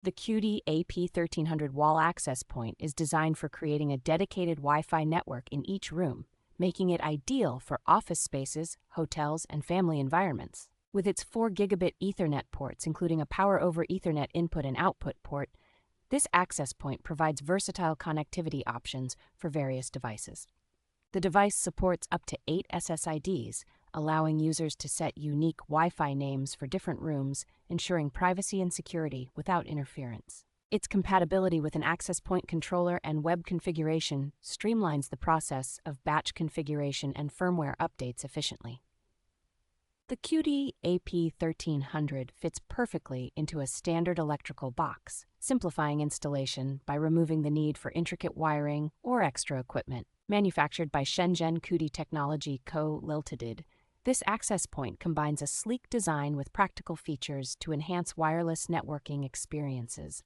The Cudy AP1300 wall access point is designed for creating a dedicated Wi-Fi network in each room, making it ideal for office spaces, hotels, and family environments. With its 4 gigabit Ethernet ports, including a Power over Ethernet input and output port, this access point provides versatile connectivity options for various devices. The device supports up to 8 SSIDs, allowing users to set unique Wi-Fi names for different rooms, ensuring privacy and security without interference. Its compatibility with an access point controller and web configuration streamlines the process of batch configuration and firmware updates efficiently. The Cudy AP1300 fits perfectly into a standard electrical box, simplifying installation by removing the need for intricate wiring or extra equipment. Manufactured by Shenzhen Cudy Technology Co. Ltd., this access point combines a sleek design with practical features to enhance wireless networking experiences.